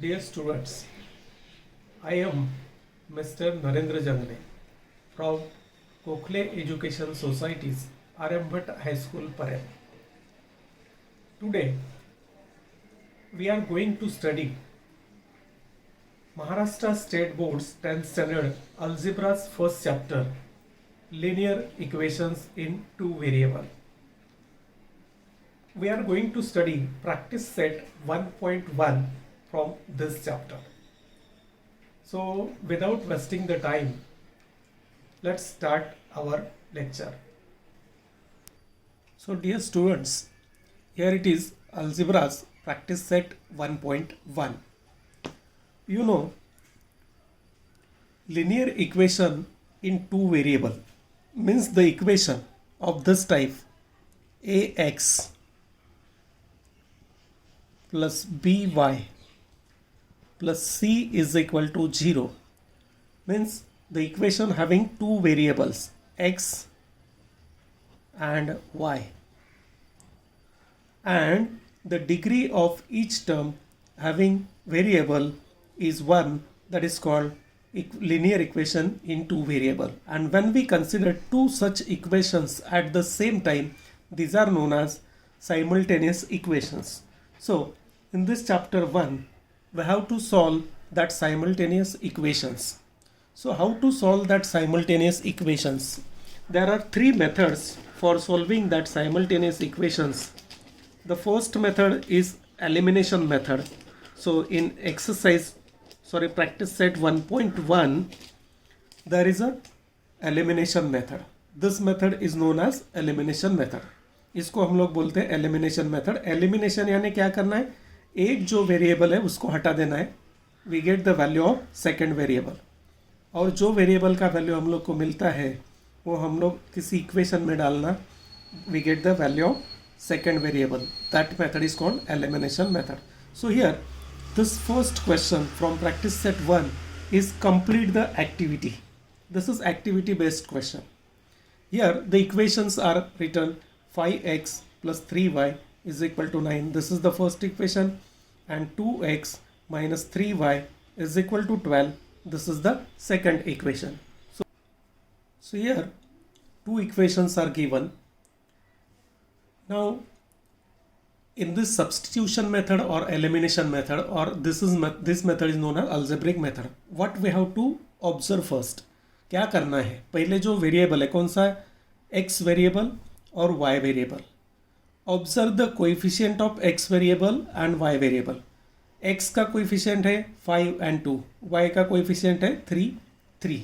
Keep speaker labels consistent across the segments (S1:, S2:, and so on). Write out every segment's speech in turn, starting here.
S1: Dear students, I am Mr. Narendra Jangne from Kokle Education Society's Arambhat High School, Parel. Today, we are going to study Maharashtra State Board's 10th Standard Algebra's first chapter, Linear Equations in Two Variable. We are going to study practice set 1.1 from this chapter. So without wasting the time, let's start our lecture. So dear students, here it is Algebra's practice set 1.1. You know, linear equation in two variable means the equation of this type ax plus by plus c is equal to 0 means the equation having two variables x and y, and the degree of each term having variable is 1, that is called linear equation in two variable. And when we consider two such equations at the same time, these are known as simultaneous equations. So in this chapter 1, we have to solve that simultaneous equations. So how to solve that simultaneous equations? There are three methods for solving that simultaneous equations. The first method is elimination method. So in practice set 1.1, there is a elimination method. This method is known as elimination method. इसको हम लोग बोलते हैं elimination method. Elimination यानी क्या करना है, एक जो वेरिएबल है उसको हटा देना है, we get the value of second variable, और जो वेरिएबल का वैल्यू हम लोग को मिलता है वो हम लोग किसी इक्वेशन में डालना, we get the value of second variable. That method is called elimination method. So here this first question from practice set 1 is complete the activity. This is activity based question. Here the equations are written 5x plus 3y is equal to 9. This is the first equation, and 2x minus 3y is equal to 12. This is the second equation. So here two equations are given. Now, in this substitution method or elimination method, or this method is known as algebraic method, what we have to observe first? क्या करना है? पहले जो variable है कौन सा है? x variable और y variable. Observe the coefficient of x variable and y variable. x का कोएफिशिएंट है 5 and 2, y का कोएफिशिएंट है 3.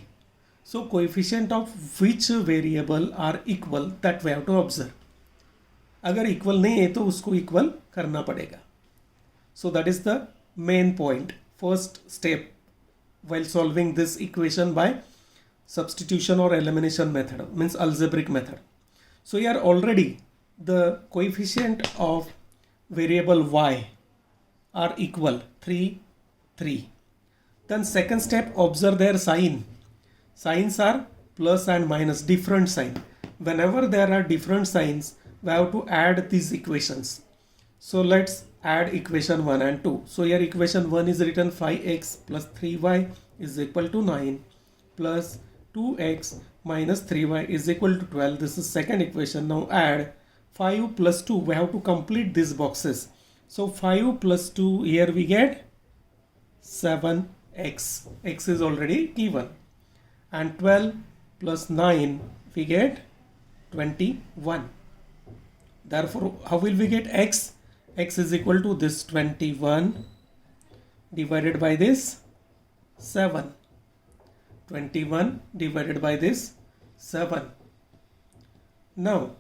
S1: So coefficient of which variable are equal, that we have to observe. अगर इक्वल नहीं है तो उसको इक्वल करना पड़ेगा. So that is the main point, first step while solving this equation by substitution or elimination method, means algebraic method. So here already the coefficient of variable y are equal 3. Then second step, observe their sign. Signs are plus and minus, different sign. Whenever there are different signs, we have to add these equations. So let's add equation 1 and 2. So here equation 1 is written 5x plus 3y is equal to 9 plus 2x minus 3y is equal to 12. This is second equation. Now add 5 plus 2. We have to complete these boxes. So 5 plus 2, here we get 7x. X is already given. And 12 plus 9, we get 21. Therefore, how will we get x? X is equal to this 21 divided by this 7. 21 divided by this 7. Now,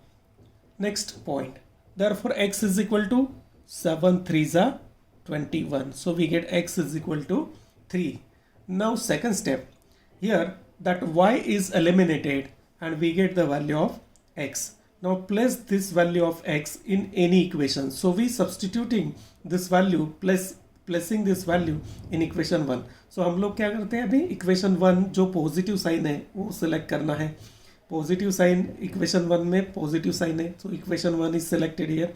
S1: next point. Therefore, x is equal to 7 3s are 21. So, we get x is equal to 3. Now, second step. Here, that y is eliminated and we get the value of x. Now place this value of x in any equation. So we substituting this value, placing this value in equation 1. So हम लोग क्या करते हैं, अभी equation 1 जो positive sign है वो select करना है. पॉजिटिव साइन इक्वेशन 1 में पॉजिटिव साइन है, so equation 1 is selected here.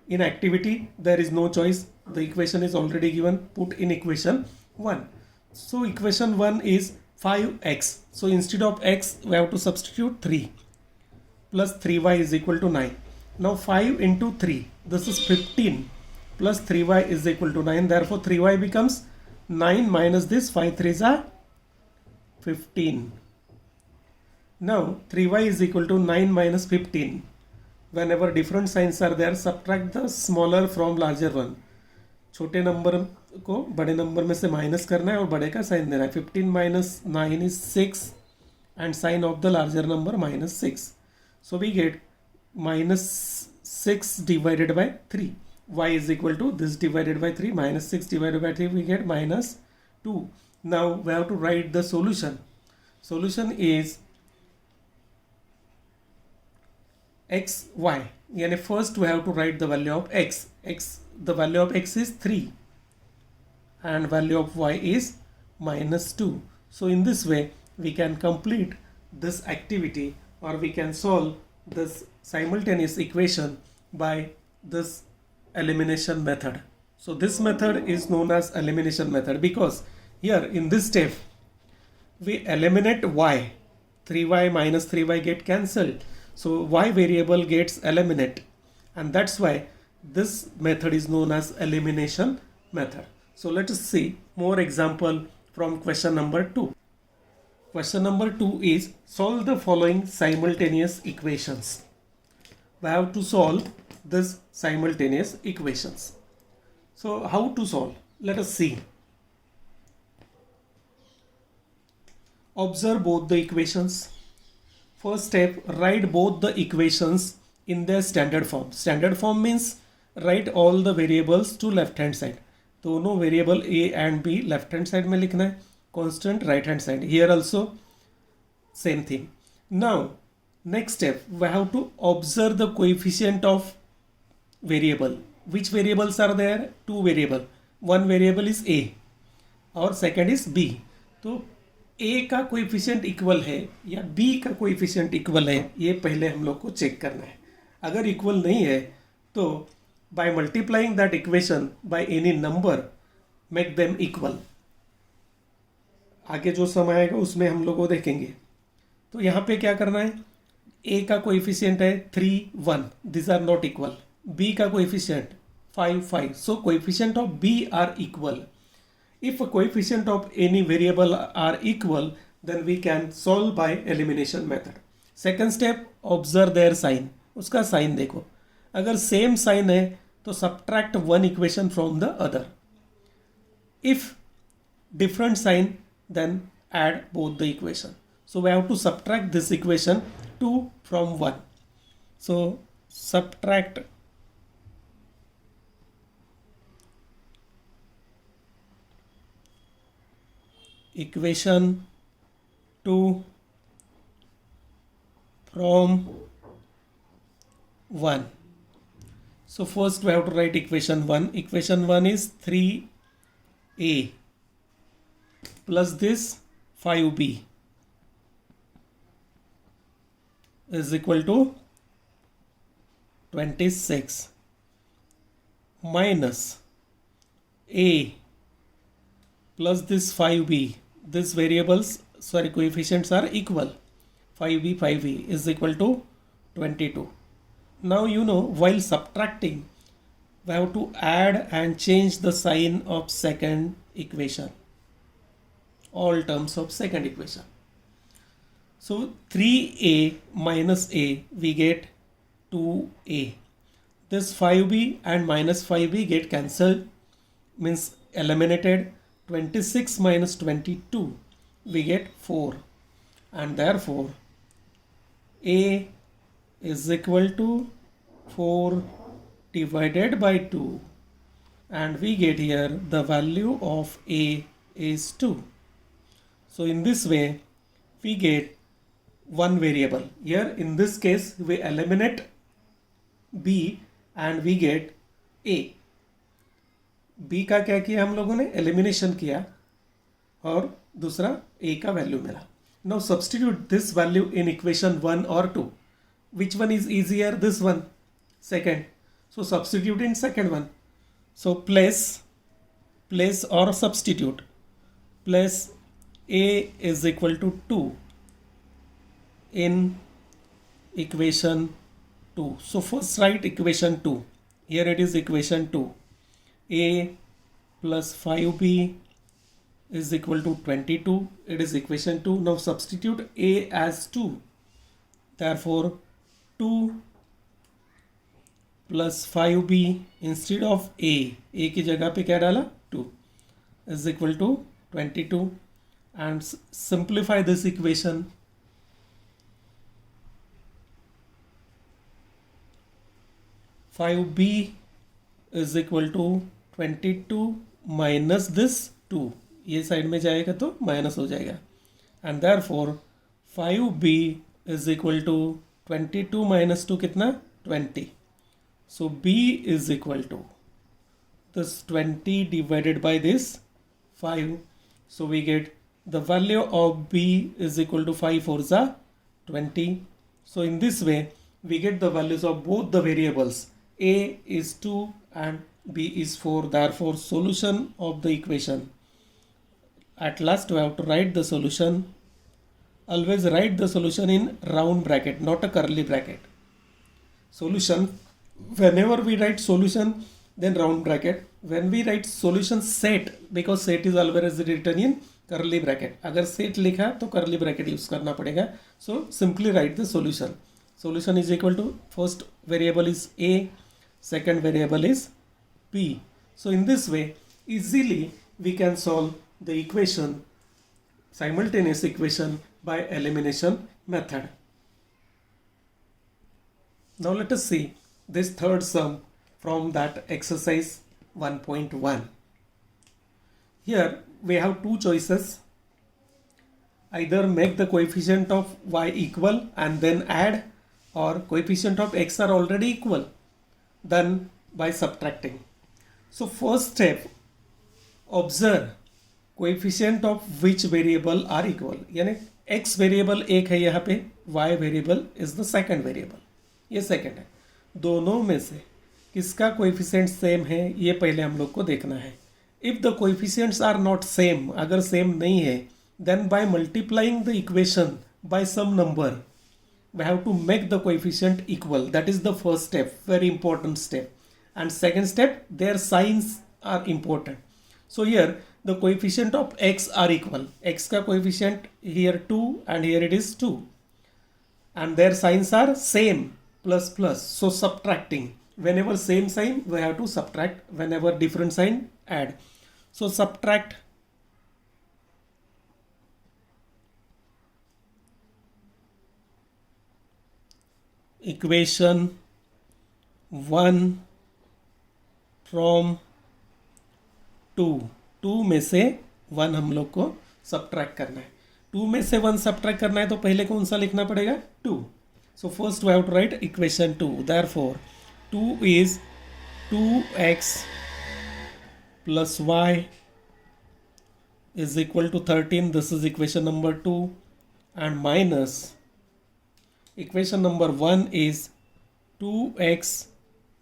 S1: In activity, there is no choice. The equation is already given. Put in equation 1. So equation 1 is 5x. So instead of x, we have to substitute 3 plus 3y is equal to 9. Now 5 into 3, this is 15 plus 3y is equal to 9. Therefore 3y becomes 9 minus this 5 3s are 15. Now 3y is equal to 9 minus 15. Whenever different signs are there, subtract the smaller from larger one. छोटे number को बड़े number में से minus करना है और बड़े का साइन देना है. 15 minus 9 is 6 and sign of the larger number minus 6. So we get minus 6 divided by 3. Y is equal to this divided by 3 minus 6 divided by 3, we get minus 2. Now we have to write the solution. Solution is x, y. Yani first we have to write the value of x. The value of x is 3 and value of y is minus 2. So in this way we can complete this activity, or we can solve this simultaneous equation by this elimination method. So this method is known as elimination method because here in this step we eliminate y. 3y minus 3y get cancelled. So y variable gets eliminated, and that's why this method is known as elimination method. So let us see more example from question number 2. Question number 2 is solve the following simultaneous equations. We have to solve this simultaneous equations. So how to solve? Let us see. Observe both the equations. First step, write both the equations in their standard form. Standard form means write all the variables to left hand side. दोनों variable a and b left hand side में लिखना है, constant right hand side. Here also same thing. Now next step, we have to observe the coefficient of variable. Which variables are there? Two variable. One variable is a और second is b. तो a का coefficient equal है या b का coefficient equal है, ये पहले हम लोग को चेक करना है. अगर इक्वल नहीं है तो by multiplying that equation by any number make them equal. आगे जो समय आएगा उसमें हम लोग को देखेंगे. तो यहाँ पे क्या करना है, a का कोएफिशिएंट है 3 1, these are not equal. b का coefficient 5 5, so coefficient of b are equal. If a coefficient of any variable are equal, then we can solve by elimination method. Second step, observe their sign. उसका sign देखो. अगर same sign है तो subtract one equation from the other. If different sign, then add both the equation. So we have to subtract this equation 2 from 1. So subtract equation 2 from 1. So first we have to write equation 1. Equation 1 is 3a plus this 5b is equal to 26 minus a plus this 5b. These variables, coefficients are equal. 5b 5b is equal to 22. Now you know, while subtracting we have to add and change the sign of second equation, all terms of second equation. So 3a minus a, we get 2a. This 5b and minus 5b get cancelled, means eliminated. 26 minus 22, we get 4, and therefore a is equal to 4 divided by 2, and we get here the value of a is 2. So in this way we get one variable. Here in this case we eliminate b and we get a. b का क्या किया हम लोगों ने? Elimination किया और दूसरा a का वैल्यू मिला. Now substitute this value in equation 1 or 2. Which one is easier? This one, second. So substitute in second one. So place or substitute. Place a is equal to 2 in equation 2. So first write equation 2. Here it is equation 2. A plus 5b is equal to 22. It is equation 2. Now substitute a as 2. Therefore 2 plus 5b instead of a की जगह पे क्या डाला 2 is equal to 22 and simplify this equation. 5b is equal to 22 minus this 2. ये side में जाएगा तो minus हो जाएगा and therefore 5b is equal to 22 minus 2 कितना 20. So b is equal to this 20 divided by this 5. So we get the value of b is equal to 5 4 is 20. So in this way we get the values of both the variables. A is 2 and b is 4. Therefore solution of the equation. At last we have to write the solution. Always write the solution in round bracket, not a curly bracket. Solution, whenever we write solution, then round bracket. When we write solution set, because set is always written in curly bracket. अगर set लिखा तो curly bracket use करना पड़ेगा. So simply write the solution. Solution is equal to first variable is a, second variable is b. So in this way, easily we can solve the equation, simultaneous equation by elimination method. Now let us see this third sum from that exercise 1.1. Here we have two choices. Either make the coefficient of y equal and then add, or coefficient of x are already equal, then by subtracting. So first step, observe coefficient of which variable are equal. यानी x variable एक है यहाँ पे, y variable is the second variable, ये second है. दोनों में से किसका कोएफिशिएंट सेम है ये पहले हम लोग को देखना है. If the coefficients are not same, अगर सेम नहीं है, then by multiplying the equation by some number we have to make the coefficient equal. That is the first step, very important step. And second step, their signs are important. So here the coefficient of x are equal. X का coefficient here 2 and here it is 2. And their signs are same, plus plus. So subtracting. Whenever same sign, we have to subtract. Whenever different sign, add. So subtract equation 1 from 2. 2 में से 1 हम लोग को subtract करना है. 2 में से 1 subtract करना है तो पहले कौन सा लिखना पड़ेगा 2. So first we have to write equation 2. Therefore 2 is 2x plus y is equal to 13. This is equation number 2, and minus equation number 1 is 2x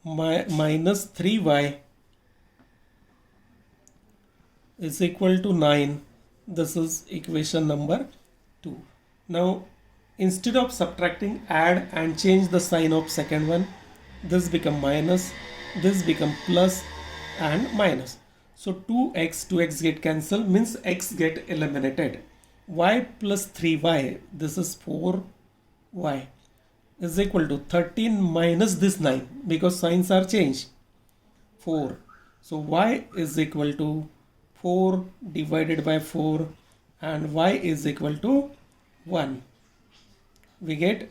S1: minus 3y is equal to 9. This is equation number 2. Now instead of subtracting, add and change the sign of second one. This become minus, this become plus and minus. So 2x get cancelled, means x get eliminated. Y plus 3y, this is 4y, is equal to 13 minus this 9, because signs are changed, 4. So y is equal to 4 divided by 4 and y is equal to 1. We get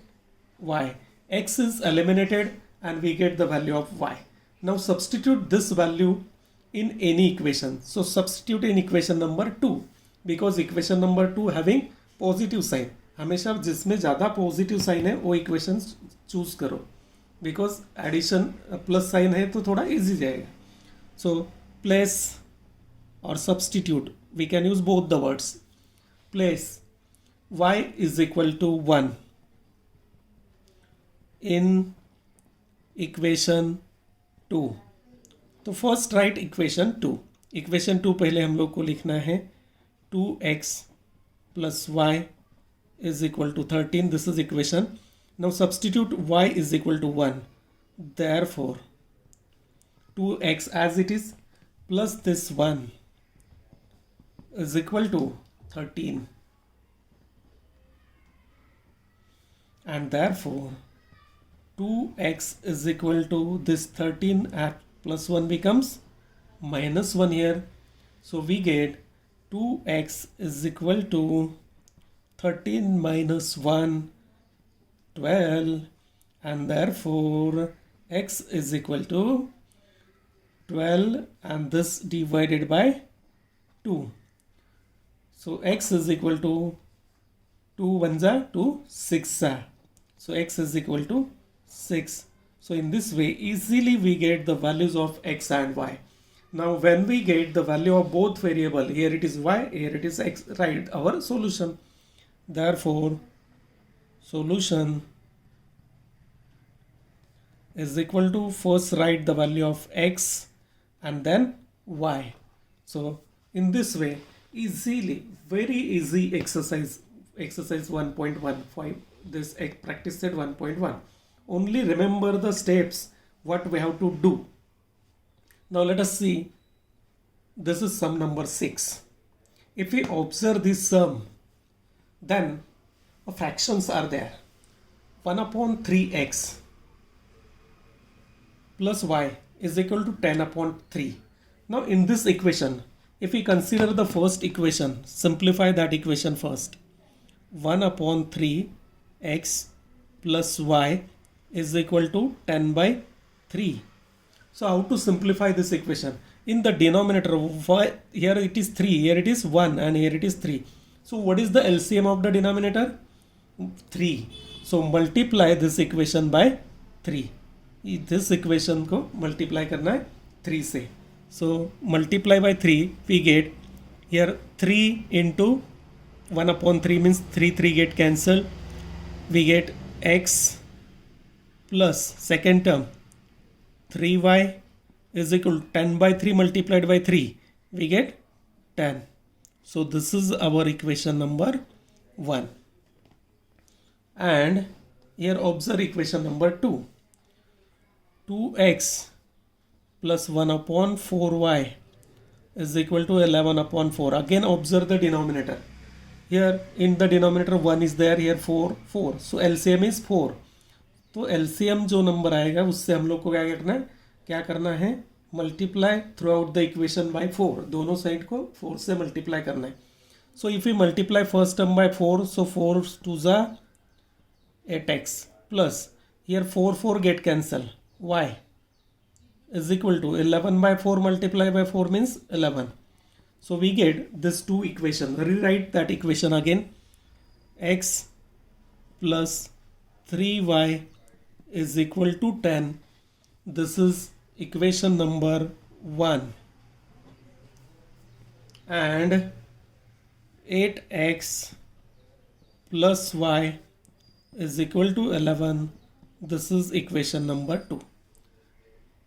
S1: y. X is eliminated and we get the value of y. Now substitute this value in any equation. So substitute in equation number 2, because equation number 2 having positive sign. हमेशा जिसमें ज़्यादा positive sign है वो equation choose करो, because addition plus sign है तो थोड़ा easy जाएगा. सो प्लेस और substitute, we can use both the words. Place y is equal to 1 in equation 2। तो फर्स्ट राइट इक्वेशन 2। इक्वेशन 2 पहले हम लोग को लिखना है 2x plus y is equal to 13. This is equation. Now substitute y is equal to 1. Therefore 2x as it is plus this 1 is equal to 13. And therefore 2x is equal to this 13 at plus 1 becomes minus 1 here. So we get 2x is equal to 13 minus 1, 12, and therefore x is equal to 12 and this divided by 2. So x is equal to 2 1 za 2 6 za. So x is equal to 6. So in this way easily we get the values of x and y. Now when we get the value of both variable, here it is y, here it is x, write our solution. Therefore solution is equal to, first write the value of x and then y. So in this way easily, very easy exercise 1.15, this practice set 1.1. Only remember the steps what we have to do. Now let us see, this is sum number 6. If we observe this sum, then fractions are there. 1 upon 3x plus y is equal to 10 upon 3. Now in this equation, if we consider the first equation, simplify that equation first. 1 upon 3x plus y is equal to 10 by 3. So how to simplify this equation? In the denominator, here it is 3, here it is 1 and here it is 3. So what is the LCM of the denominator? 3. So multiply this equation by 3. This equation को multiply करना है 3 से. So multiply by 3, we get here 3 into 1 upon 3 means 3 get cancelled. We get x plus second term 3y is equal to 10 by 3 multiplied by 3. We get 10. So this is our equation number 1. And here observe equation number 2. 2x plus 1 upon 4y is equal to 11 upon 4. Again observe the denominator. Here in the denominator 1 is there, here 4. So LCM is 4. तो LCM जो number आएगा उससे हम लोग को क्या करना है multiply through out the equation bye 4. दोनों साइड को 4 से मल्टीप्लाई करना है. So if you multiply first term by 4, सो 4 2 जा 8x plus here 4 get cancel, y is equal to 11 by 4 multiplied by 4 means 11. So we get this two equation. Rewrite that equation again. X plus 3y is equal to 10. This is equation number 1. And 8x plus y is equal to 11. This is equation number 2.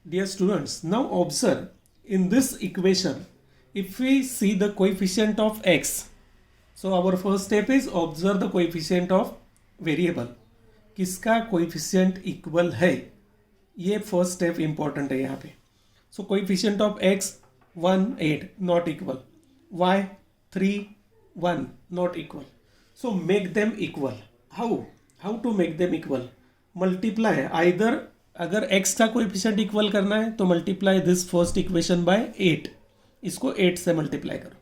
S1: Dear students, now observe in this equation, if we see the coefficient of x, so our first step is observe the coefficient of variable. किसका coefficient equal है, ये first step important है यहाँ पे. So coefficient of x 1 8 not equal, y 3 1 not equal. So make them equal. How to make them equal? Multiply either, अगर x का coefficient equal करना है तो multiply this first equation by 8. इसको 8 से मल्टीप्लाई करो.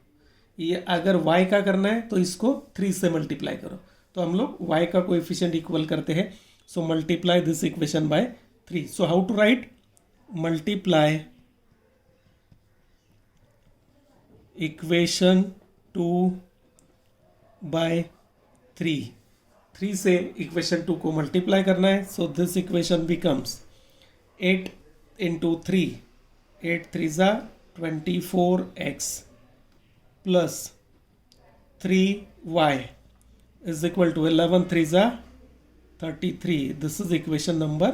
S1: ये अगर y का करना है तो इसको 3 से मल्टीप्लाई करो. तो हम लोग y का कोएफिशिएंट इक्वल करते हैं. So multiply this equation by 3. So how to write? Multiply equation 2 by 3. 3 से इक्वेशन 2 को मल्टीप्लाई करना है. So this equation becomes 8 into 3, 8 3 जा 24x plus 3y is equal to 11 3 जा 33. This is equation number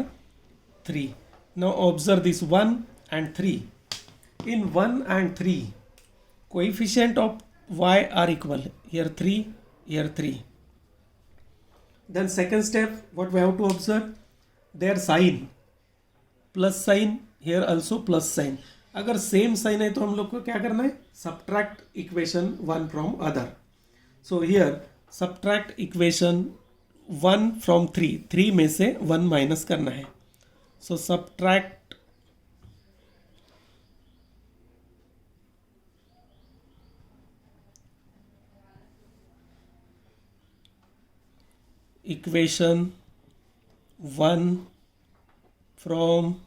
S1: 3. Now observe this 1 and 3. In 1 and 3, coefficient of y are equal. Here 3, here 3. Then second step, what we have to observe? Their sign. Plus sign, here also plus sign. अगर same sign है तो हम लोग को क्या करना है? Subtract equation 1 from other. So here subtract equation 1 from 3. 3 में से 1 माइनस करना है. So subtract equation 1 from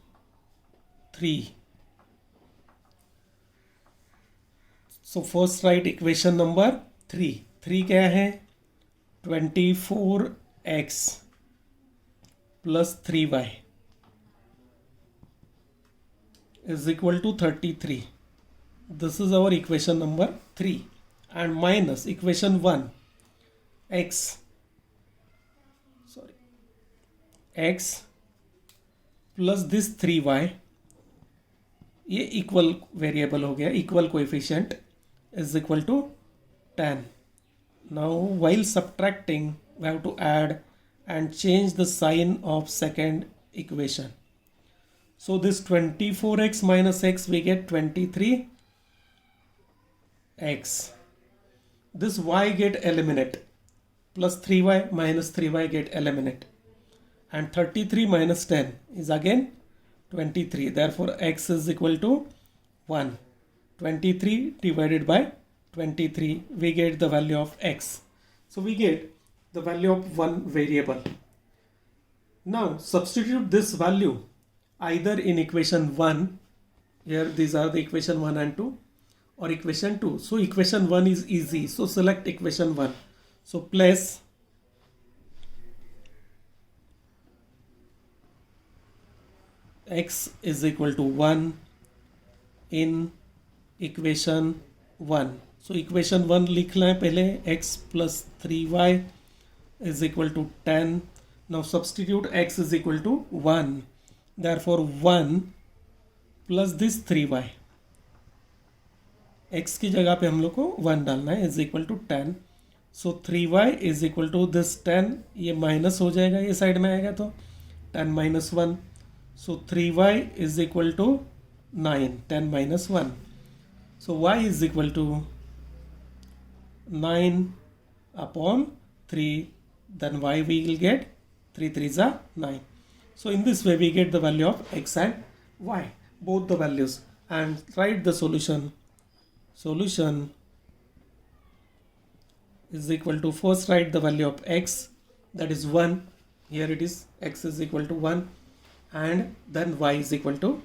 S1: 3. So first write equation number 3. 3 क्या है? 24x plus 3y is equal to 33. This is our equation number 3. And minus equation 1, x plus this 3y, ये equal variable हो गया, equal coefficient is equal to 10. Now while subtracting we have to add and change the sign of second equation. So this 24x minus x we get 23x. This y get eliminate, plus 3y minus 3y get eliminate, and 33 minus 10 is again 23. Therefore x is equal to 1. 23 divided by 23, we get the value of x. So we get the value of one variable. Now substitute this value either in equation 1, here these are the equation 1 and 2, or equation 2. So equation 1 is easy, so select equation 1. So place x is equal to 1 in equation 1. So equation 1 लिख लें पहले, x plus 3y is equal to 10. Now substitute x is equal to 1. Therefore 1 plus this 3y, x की जगह पे हम लोग को 1 डालना है, is equal to 10. So 3y is equal to this 10, ये माइनस हो जाएगा, ये साइड में आएगा तो 10 minus 1. So 3y is equal to 9, 10 minus 1. So y is equal to 9 upon 3. Then y we will get 3 3s are 9. So in this way we get the value of x and y, both the values, and write the solution. Solution is equal to, first write the value of x, that is 1. Here it is, x is equal to 1, and then y is equal to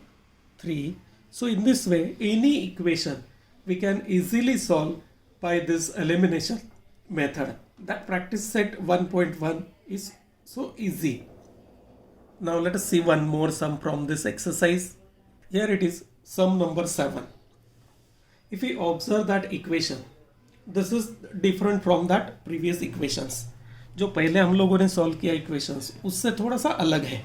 S1: 3. So in this way, any equation we can easily solve by this elimination method. That practice set 1.1 is so easy. Now let us see one more sum from this exercise. Here it is, sum number 7. If we observe that equation, this is different from that previous equations. जो पहले हम लोगों ने solve किया equations, उससे थोड़ा सा अलग है.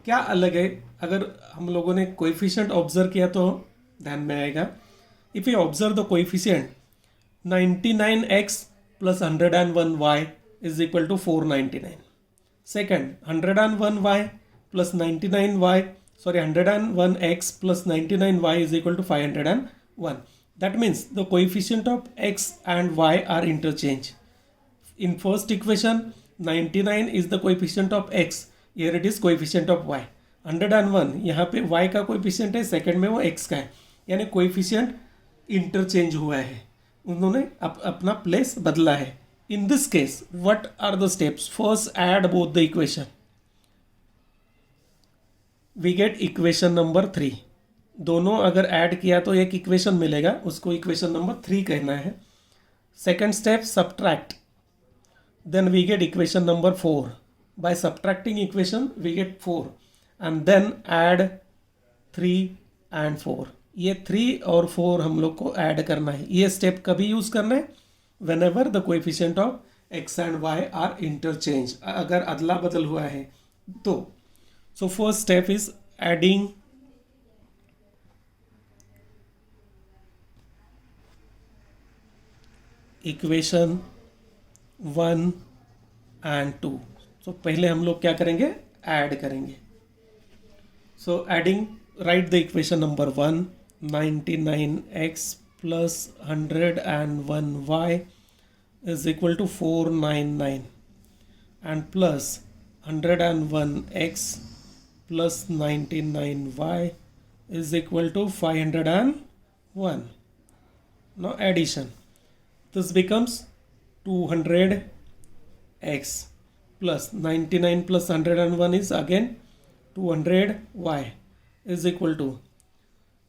S1: क्या अलग है? अगर हम लोगों ने कोएफिशिएंट ऑब्जर्व किया तो ध्यान में आएगा. If you observe the coefficient 99x plus 101y is equal to 499. Second, 101y plus 101x plus 99y is equal to 501. That means the coefficient of x and y are interchange. In first equation, 99 is the coefficient of x. Here it is coefficient of y. 101 यहाँ पे y का coefficient है, second में वो x का है, यानी coefficient interchange हुआ है, उन्होंने अपना प्लेस बदला है. In this case, what are the steps? First, add both the equation. We get equation number 3. दोनों अगर ऐड किया तो एक इक्वेशन मिलेगा, उसको इक्वेशन नंबर 3 कहना है. Second step, subtract. Then we get equation number 4. By subtracting equation, we get 4. And then add 3 and 4. ये 3 और 4 हम लोग को ऐड करना है. ये स्टेप कभी यूज करना है? Whenever the coefficient of x and y are interchange. अगर अदला बदल हुआ है तो. So first step is adding equation 1 and 2। सो पहले हम लोग क्या करेंगे, ऐड करेंगे। So adding, right the equation number 1, 99x plus 101y is equal to 499, and plus 101x plus 99y is equal to 501. Now addition, this becomes 200x plus 99 plus 101 is again 200y is equal to,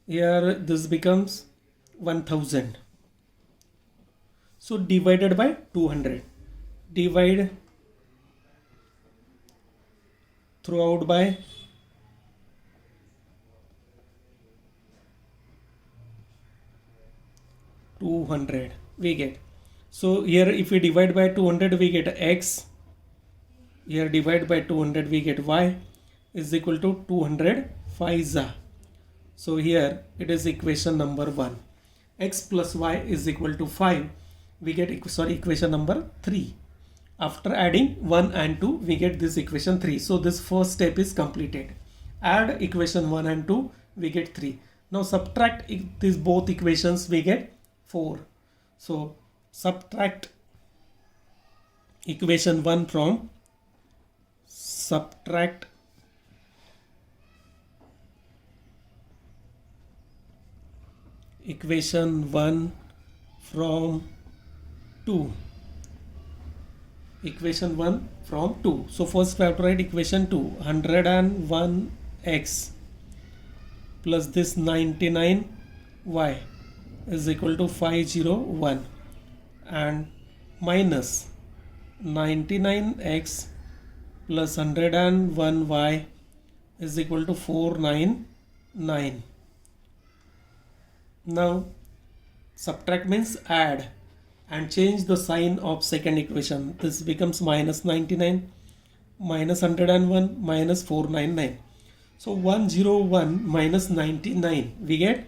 S1: here this becomes 1000. So divided by 200, divide throughout by 200 we get. So here if we divide by 200 we get x, here divide by 200 we get y is equal to 200 5 So here it is equation number 1. X plus y is equal to 5. We get equation number 3. After adding 1 and 2 we get this equation 3. So this first step is completed. Add equation 1 and 2 we get 3. Now subtract these both equations we get 4. So subtract equation 1 from, subtract equation 1 from 2. Equation 1 from 2. So first we have to write equation 2, 101x plus this 99y is equal to 501, and minus 99x plus 101y is equal to 499. Now subtract means add, and change the sign of second equation. This becomes minus 99, minus 101, minus 499. So 101 minus 99 we get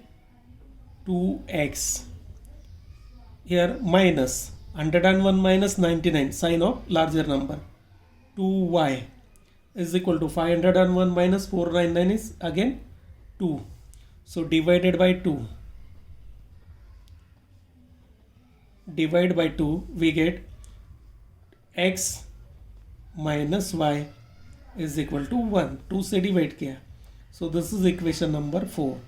S1: 2x. Here minus 101 minus 99, sign of larger number, 2y is equal to 501 minus 499 is again 2. So divided by 2, divide by 2 we get x minus y is equal to 1. 2 से divide किया. So this is equation number 4.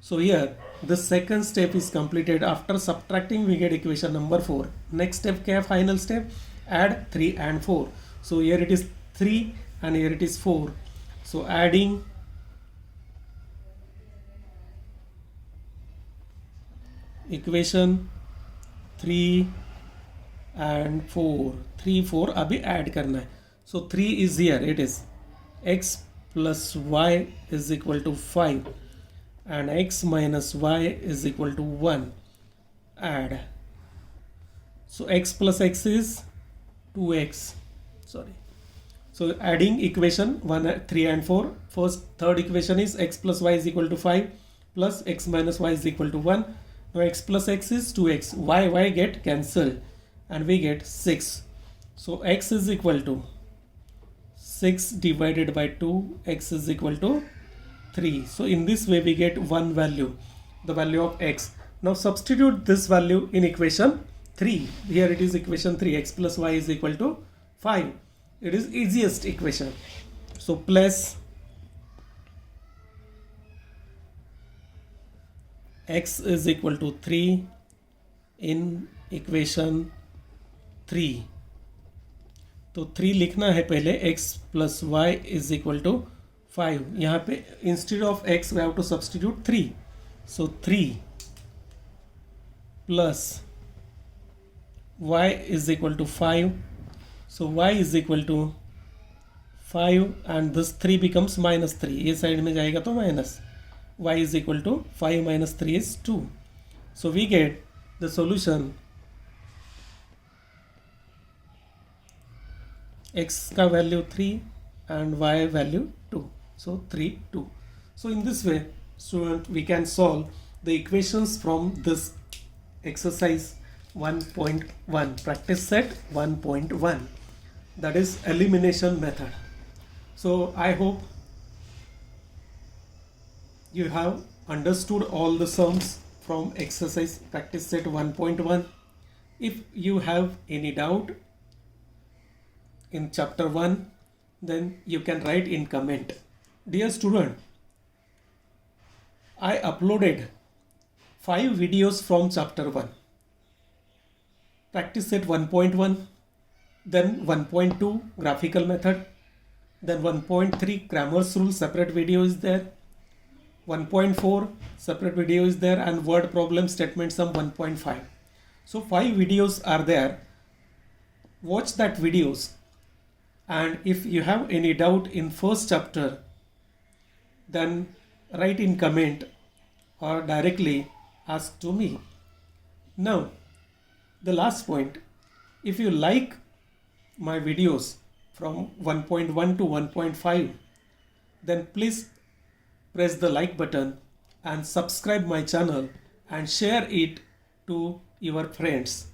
S1: So here the second step is completed. After subtracting we get equation number 4. Next step क्या है, final step, add 3 and 4. So here it is 3 and here it is 4. So adding equation 3 and 4, 3 4 अभी add करना है. So 3 is here, it is x plus y is equal to 5 and x minus y is equal to 1. Add. So x plus x is 2x. Sorry. So adding equation 1, 3 and 4. First, third equation is x plus y is equal to 5 plus x minus y is equal to 1. Now x plus x is 2x. Y get cancelled and we get 6. So x is equal to 6 divided by 2, x is equal to 3. So in this way we get one value, the value of x. Now substitute this value in equation 3. Here it is equation 3, x plus y is equal to 5. It is easiest equation. So place x is equal to 3 in equation 3. तो 3 लिखना है पहले, x plus y is equal to 5. यहाँ पे instead of x we have to substitute 3. So 3 plus y is equal to 5. So y is equal to 5 and this 3 becomes minus 3. ये side में जाएगा तो minus. Y is equal to 5 minus 3 is 2. So we get the solution, x का value 3 and y value 2. So 3 2. So in this way, student, we can solve the equations from this exercise 1.1, practice set 1.1, that is elimination method. So I hope you have understood all the sums from exercise practice set 1.1. If you have any doubt in chapter 1, then you can write in comment. Dear student, I uploaded 5 videos from chapter 1, practice set 1.1, then 1.2 graphical method, then 1.3 Cramer's rule separate video is there, 1.4 separate video is there, and word problem statement sum 1.5. So 5 videos are there. Watch that videos, and if you have any doubt in first chapter, then write in comment or directly ask to me. Now the last point, if you like my videos from 1.1 to 1.5, then please press the like button and subscribe my channel and share it to your friends.